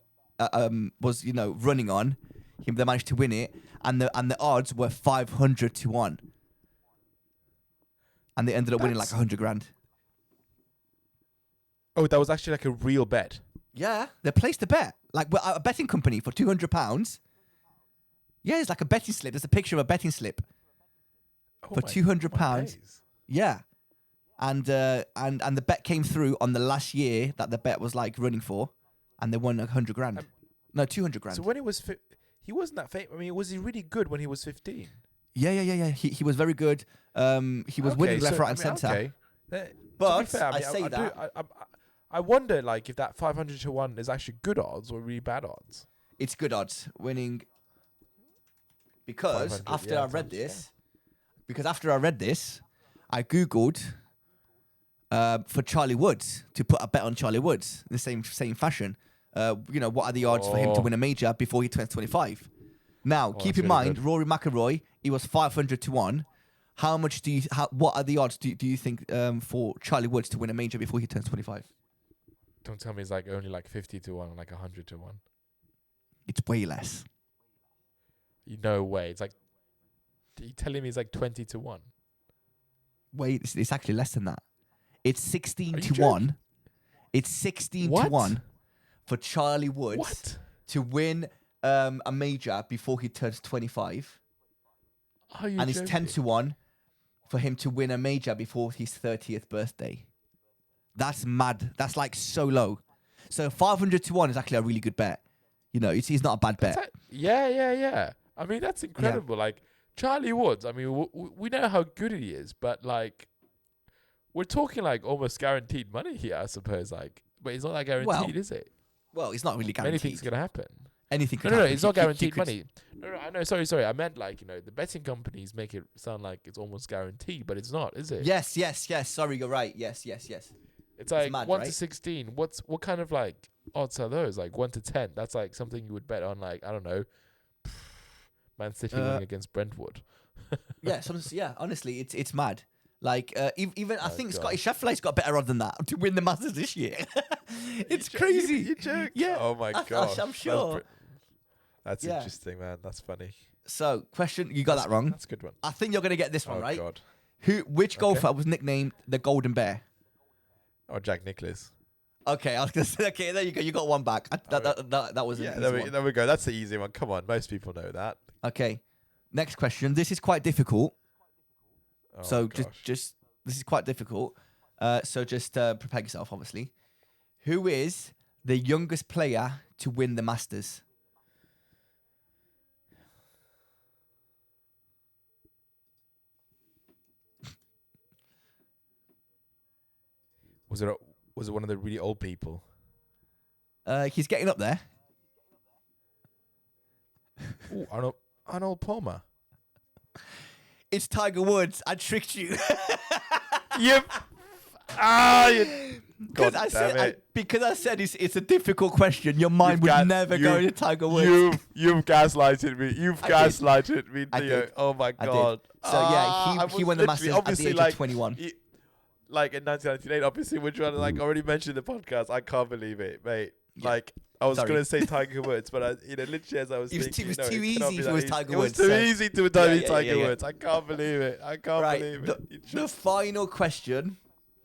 was, running on, they managed to win it. And the odds were 500 to 1. And they ended up winning like 100 grand. Oh, that was actually like a real bet. Yeah, they placed a bet. Like a betting company for £200. Yeah, it's like a betting slip. There's a picture of a betting slip for £200. Yeah. And the bet came through on the last year that the bet was like running for, and they won 100 grand. No, 200 grand. So when he wasn't that famous. I mean, was he really good when he was 15? Yeah. He was very good. He was winning left, right, and centre. Okay. But fair, I wonder, like, if that 500 to 1 is actually good odds or really bad odds. It's good odds winning. Because after I read this, I googled for Charlie Woods to put a bet on Charlie Woods in the same fashion. What are the odds for him to win a major before he turns 25? Now, keep in mind, good. Rory McIlroy, he was 500 to 1. How much what are the odds do you think for Charlie Woods to win a major before he turns 25? Don't tell me it's like only like 50 to 1, like 100 to 1. It's way less. No way. It's like, are you telling me it's like 20 to 1? Wait, it's actually less than that. It's 16 to 1. It's 16 to 1 for Charlie Woods to win a major before he turns 25. And it's 10 to 1 for him to win a major before his 30th birthday. That's mad. That's like so low. So 500 to 1 is actually a really good bet. It's not a bad bet. Yeah. I mean, that's incredible. Yeah. Like, Charlie Woods, I mean, we know how good he is, but, like, we're talking, like, almost guaranteed money here, I suppose. Like, but it's not that guaranteed, is it? Well, it's not really guaranteed. Anything's going to happen. Anything could happen. No, it's not guaranteed money. No, I know. Sorry. I meant, like, the betting companies make it sound like it's almost guaranteed, but it's not, is it? Yes. Sorry, you're right. Yes. It's like mad, 1 to 16. What kind of, like, odds are those? Like 1 to 10. That's like something you would bet on, like, I don't know, Man City winning against Brentford. Yeah, honestly, it's mad. Like even I think God. Scotty Scheffler's got better odds than that to win the Masters this year. It's crazy. You joke? Yeah. Oh my gosh. I'm sure. That's interesting, man. That's funny. So, question, you got that wrong. That's a good one. I think you're gonna get this one right. God. Which golfer was nicknamed the Golden Bear? Oh, Jack Nicklaus. Okay, I was gonna say. Okay, there you go. You got one back. That was yeah. There we go. That's the easy one. Come on, most people know that. Okay, next question. This is quite difficult. Oh, so gosh. just this is quite difficult. So just prepare yourself. Obviously, who is the youngest player to win the Masters? Was it one of the really old people? He's getting up there. Ooh, Arnold Palmer. It's Tiger Woods. I tricked you. Yep. God damn it. Because I said it's a difficult question. Your mind would never go to Tiger Woods. You've gaslighted me. You've gaslighted me, Theo. Oh my God. So yeah, he won the Masters at the age of 21. Like in 1998, obviously, which one already mentioned in the podcast. I can't believe it, mate. Yeah. Like I was gonna say Tiger Woods, but literally as I was thinking, it was too easy if it was Tiger Woods. It was too easy to be Tiger Woods. I can't believe it. I can't believe it. The final question.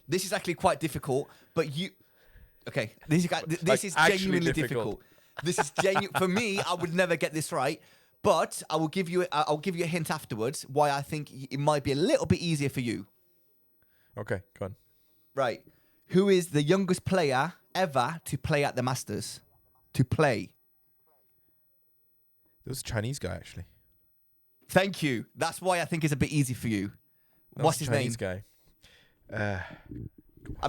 This is actually quite difficult, but you. Okay, this is genuinely difficult. This is genuine for me. I would never get this right, but I will give you. I'll give you a hint afterwards why I think it might be a little bit easier for you. Okay, go on. Right. Who is the youngest player ever to play at the Masters? To play. There was a Chinese guy, actually. Thank you. That's why I think it's a bit easy for you. What's his name? Chinese guy. I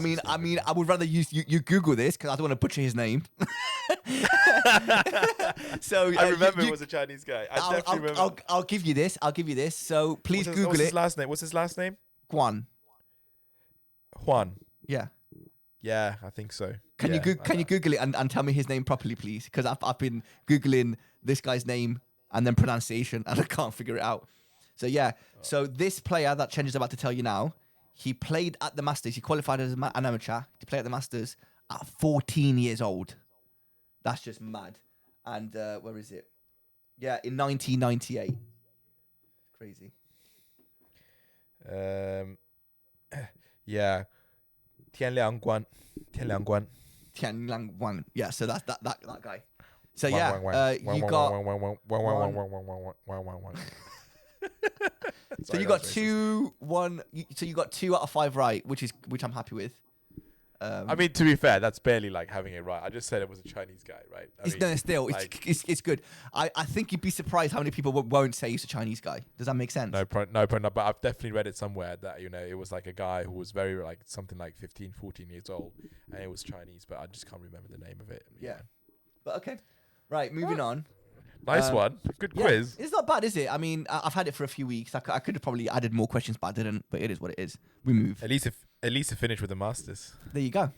mean, I would rather you Google this because I don't want to butcher his name. So I remember it was a Chinese guy. I remember. I'll give you this. So please Google what's it. His last name? What's his last name? Juan. Yeah. Yeah, I think so. Can you Google it and tell me his name properly, please? Because I've been Googling this guy's name and then pronunciation and I can't figure it out. So yeah. So this player that Chenji is about to tell you now, he played at the Masters. He qualified as an amateur to play at the Masters at 14 years old. That's just mad. And where is it? Yeah, in 1998. Crazy. Yeah. Tianliang Guan. Yeah, so that's that guy. So yeah, you got. So you got 2-1. So you got 2 out of 5 right, which I'm happy with. I mean, to be fair, that's barely like having it right. I just said it was a Chinese guy, right? It's good. I think you'd be surprised how many people won't say he's a Chinese guy. Does that make sense? No problem. But I've definitely read it somewhere that it was like a guy who was very like something like 15, 14 years old, and it was Chinese, but I just can't remember the name of it. Yeah. But okay. Right, moving on. Nice one. Good quiz. It's not bad, is it? I mean, I've had it for a few weeks. I could have probably added more questions, but I didn't. But it is what it is. We move. At least it finished with the Masters. There you go.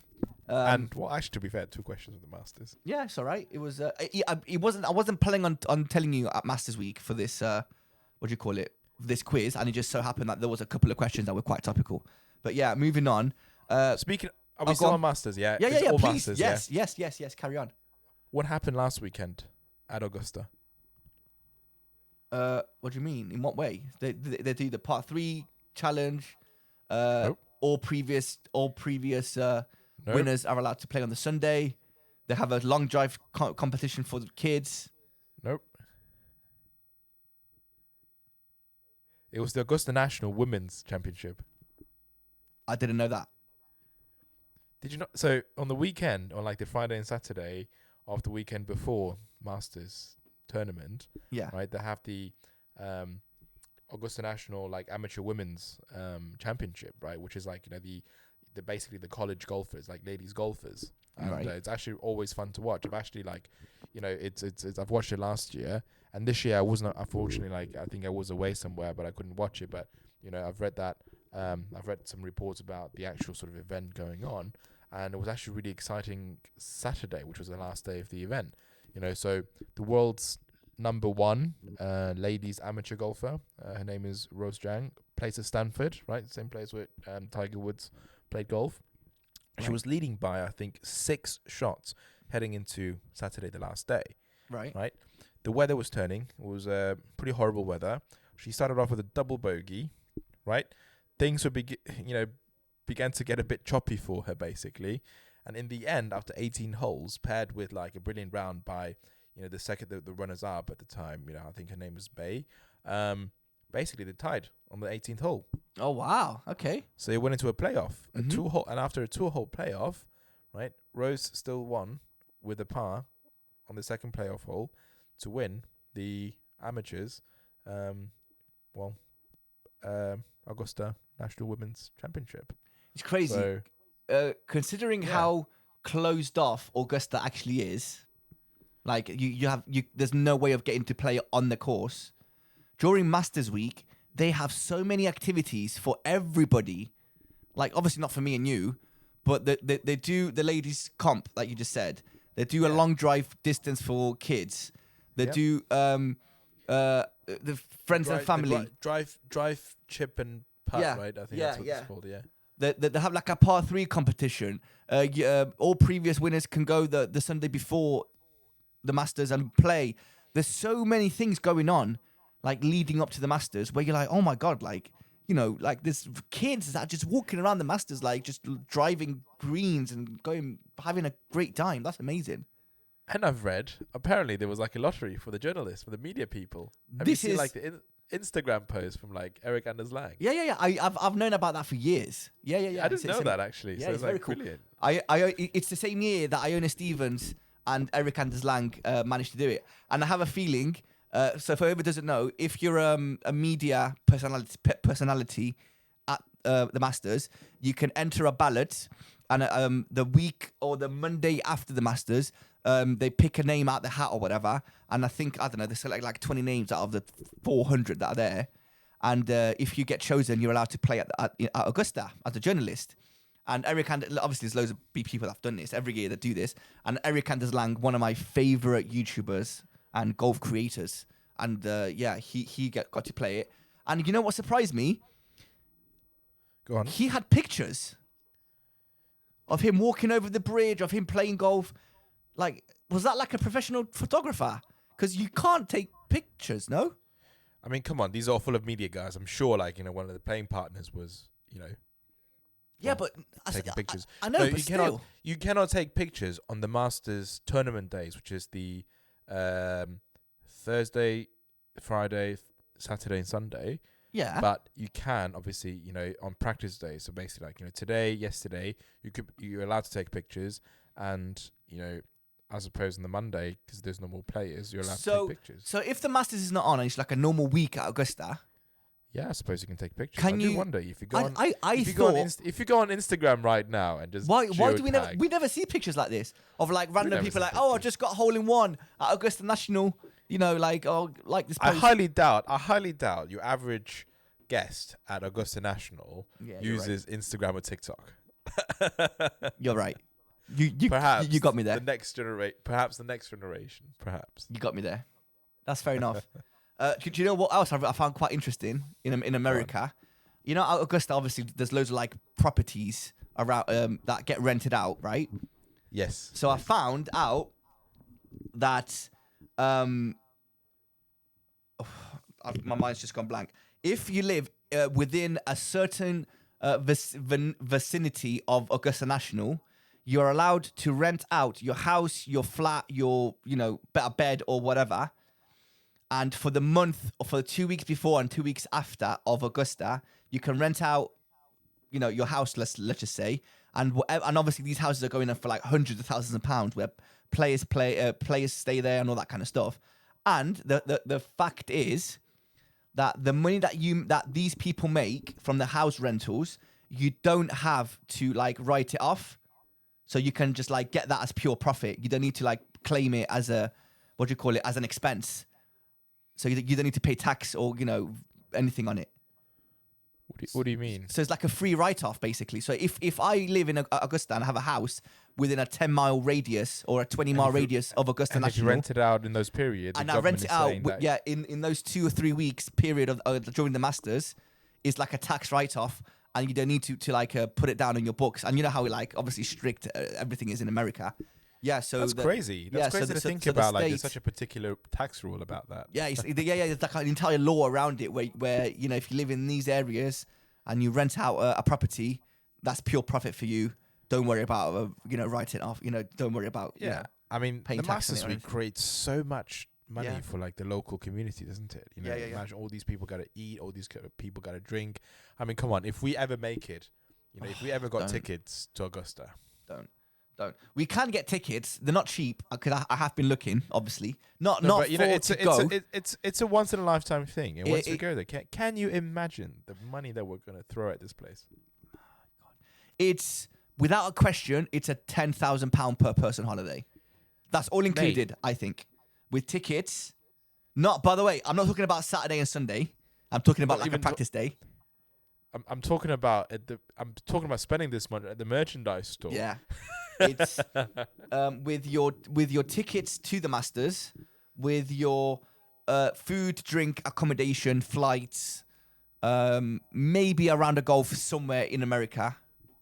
And actually, to be fair, 2 questions with the Masters. Yeah, it's all right. It was. It wasn't. I wasn't planning on telling you at Masters Week for this. What do you call it? This quiz, and it just so happened that there was a couple of questions that were quite topical. But yeah, moving on. Speaking, are we still on Masters? Yeah. Yeah. All please. Masters, Yes. Carry on. What happened last weekend at Augusta? What do you mean? In what way? They do the part 3 challenge. Nope. All previous winners are allowed to play on the Sunday. They have a long drive competition for the kids. Nope. It was the Augusta National Women's Championship. I didn't know that. Did you not? So on the weekend, on like the Friday and Saturday of the weekend before Masters tournament, right? They have the Augusta National like amateur women's championship, right? Which is like the basically the college golfers, like ladies golfers, and it's actually always fun to watch. I've actually it's I've watched it last year, and this year I wasn't, unfortunately, like I think I was away somewhere, but I couldn't watch it. But I've read that I've read some reports about the actual sort of event going on, and it was actually really exciting Saturday, which was the last day of the event. So the world's number one ladies amateur golfer. Her name is Rose Zhang. Plays at Stanford, right? Same place where Tiger Woods played golf. Right. She was leading by, I think, 6 shots heading into Saturday, the last day. Right. The weather was turning. It was pretty horrible weather. She started off with a double bogey, right? Things were began to get a bit choppy for her, basically. And in the end, after 18 holes, paired with like a brilliant round by, the runners-up at the time, I think her name was Bay. Basically, they tied on the 18th hole. Oh, wow. Okay. So they went into a playoff. And after a 2-hole playoff, right, Rose still won with a par on the second playoff hole to win the amateurs, Augusta National Women's Championship. It's crazy. So, considering how closed off Augusta actually is, like there's no way of getting to play on the course. During Masters Week, they have so many activities for everybody. Like, obviously not for me and you, but they do the ladies comp, like you just said. They do a long drive distance for kids. They do the friends and family. Drive, chip and putt, right? I think that's what it's called, They have like a par 3 competition. All previous winners can go the Sunday before the Masters and play. There's so many things going on, like leading up to the Masters, where you're like, oh my God, like, like there's kids that are just walking around the Masters, like just driving greens and having a great time. That's amazing. And I've read, apparently there was like a lottery for the journalists, for the media people. Have you seen like the Instagram post from like Eric Anders Lang? Yeah. I've known about that for years. Yeah. I didn't know that actually. Yeah, so it's very like cool. Brilliant. It's the same year that Iona Stevens and Eric Anders Lang managed to do it. And I have a feeling, so for whoever doesn't know, if you're a media personality at the Masters, you can enter a ballot, and the week or the Monday after the Masters, they pick a name out the hat or whatever, and I don't know, they select like 20 names out of the 400 that are there, and if you get chosen, you're allowed to play at Augusta as a journalist. And Eric obviously there's loads of people that have done this every year that do this, and Eric Anders Lang, one of my favorite YouTubers and golf creators, and he got to play it. And you know what surprised me? Go on. He had pictures of him walking over the bridge, of him playing golf. Like, was that like a professional photographer? Because you can't take pictures, no? I mean, come on, these are all full of media guys. I'm sure, like, one of the playing partners was, Yeah, but taking pictures. I know, but still. You cannot take pictures on the Masters tournament days, which is the Thursday, Friday, Saturday, and Sunday. Yeah. But you can, obviously, on practice days. So basically, like, today, yesterday, you're allowed to take pictures, and as opposed to the Monday, because there's no more players, you're allowed to take pictures. So if the Masters is not on, and it's like a normal week at Augusta. Yeah, I suppose you can take pictures. I do wonder if you go on. If you go on Instagram right now and just why do we never see pictures like this of like random people like, I just got hole in one at Augusta National, like this post. I highly doubt your average guest at Augusta National uses Instagram or TikTok. You're right. Perhaps you got me there. Perhaps the next generation. Perhaps you got me there. That's fair enough. Do you know what else I found quite interesting in America? At Augusta, obviously, there's loads of like properties around that get rented out, right? Yes. So I found out that my mind's just gone blank. If you live within a certain vicinity of Augusta National, you're allowed to rent out your house, your flat, your bed or whatever. And for the month, or for the 2 weeks before and 2 weeks after of Augusta, you can rent out, your house. Let's just say, and obviously these houses are going up for like hundreds of thousands of pounds, where players stay there and all that kind of stuff. And the fact is that the money that these people make from the house rentals, you don't have to like write it off, so you can just like get that as pure profit. You don't need to like claim it as as an expense. So you don't need to pay tax or, anything on it. What do you mean? So it's like a free write-off, basically. So if I live in Augusta and I have a house within a 10-mile radius or a 20-mile radius of Augusta and National. If you rent it out in those periods, and I rent it out, in those 2 or 3 weeks period of during the Masters, is like a tax write-off, and you don't need to like put it down on your books. And you know how like obviously strict everything is in America. Yeah, so that's crazy. That's crazy to think about. Like, there's such a particular tax rule about that. Yeah, there's like an entire law around it where you know, if you live in these areas and you rent out a property, that's pure profit for you. Don't worry about writing it off. You know, don't worry about I mean, paying the tax Masters Week creates so much money for like the local community, doesn't it? You know, imagine all these people got to eat, all these people got to drink. I mean, come on, if we ever make it, you know, if we ever got tickets to Augusta, don't. We can get tickets. They're not cheap because I have been looking. Obviously, not. But, you know, it's a once in a lifetime thing. And once we go there, can you imagine the money that we're gonna throw at this place? It's without a question. It's a £10,000 per person holiday. That's all included, I think, with tickets. Not, by the way, I'm not talking about Saturday and Sunday. I'm talking about like a practice day. I'm talking about spending this money at the merchandise store. Yeah. It's with your tickets to the Masters, with your food, drink, accommodation, flights, maybe around a golf somewhere in America.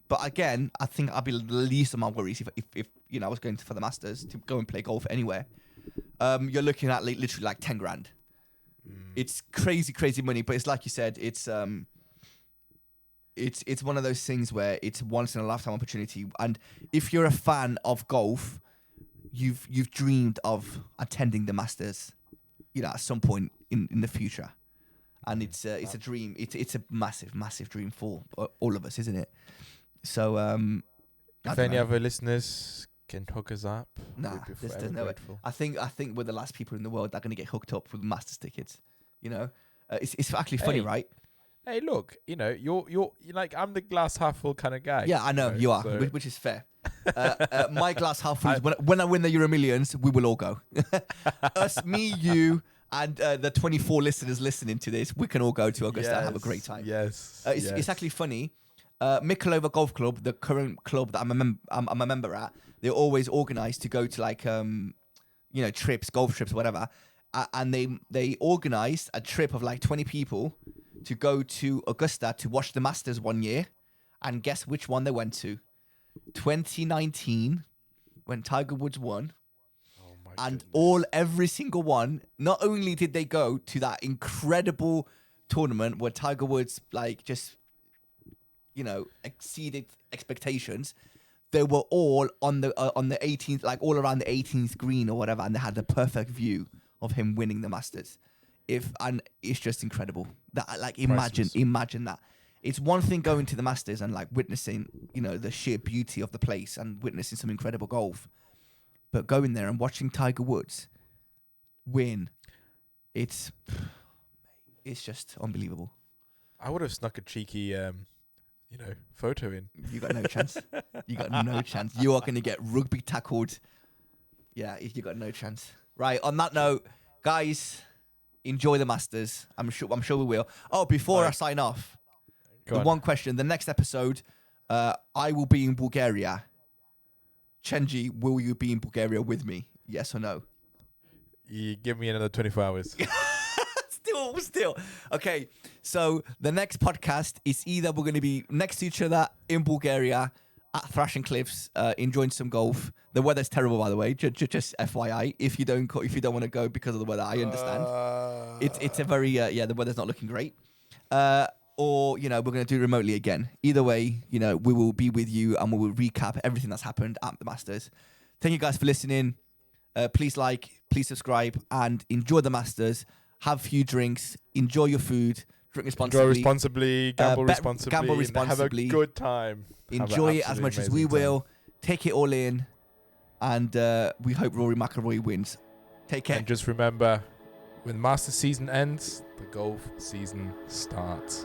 But again, I think I'd be the least of my worries if you know I was going for the Masters to go and play golf anywhere. You're looking at literally like 10 grand. It's crazy money, but it's like you said, it's one of those things where it's once in a lifetime opportunity. And if you're a fan of golf, you've dreamed of attending the Masters, you know, at some point in the future. And it's a dream. It's a massive dream for all of us, isn't it? So if any other listeners can hook us up, there's no way. I think we're the last people in the world that are going to get hooked up with Masters tickets. You know, it's actually funny, right? Hey, look, you know, you're like, I'm the glass half full kind of guy. Yeah, I know you are, so. Which is fair. My glass half full is when I win the Euro Millions, we will all go. Us, me, you, and the 24 listeners listening to this, we can all go to Augusta and have a great time. Yes. It's actually funny. Mikulova Golf Club, the current club that I'm a member at, they're always organised to go to like trips, golf trips, whatever. And they organised a trip of like 20 people to go to Augusta to watch the Masters one year, and guess which one they went to? 2019, when Tiger Woods won. Oh my and goodness. Every single one. Not only did they go to that incredible tournament where Tiger Woods like just exceeded expectations, they were all on the 18th, like all around the 18th green or whatever, and they had the perfect view of him winning the Masters. And it's just incredible. That like imagine that. It's one thing going to the Masters and like witnessing, the sheer beauty of the place and witnessing some incredible golf, but going there and watching Tiger Woods win, it's just unbelievable. I would have snuck a cheeky, photo in. You got no chance. You got no chance. You are going to get rugby tackled. Yeah, you got no chance. Right. On that note, guys, enjoy the Masters. I'm sure we will. Oh, before I sign off, one question. The next episode, I will be in Bulgaria. Chenji, will you be in Bulgaria with me? Yes or no? You give me another 24 hours. Still. Okay, so the next podcast is either we're going to be next to each other in Bulgaria at Thrashing Cliffs, enjoying some golf. The weather's terrible, by the way. Just FYI, if you don't want to go because of the weather, I understand. It's a very the weather's not looking great. Or we're going to do it remotely again. Either way, we will be with you and we will recap everything that's happened at the Masters. Thank you guys for listening. Please like, please subscribe, and enjoy the Masters. Have a few drinks. Enjoy your food. Drink responsibly. Enjoy responsibly. Gamble responsibly. Gamble responsibly. Have a good time. Enjoy it as much as we will. Take it all in. And we hope Rory McIlroy wins. Take care. And just remember, when Masters season ends, the golf season starts.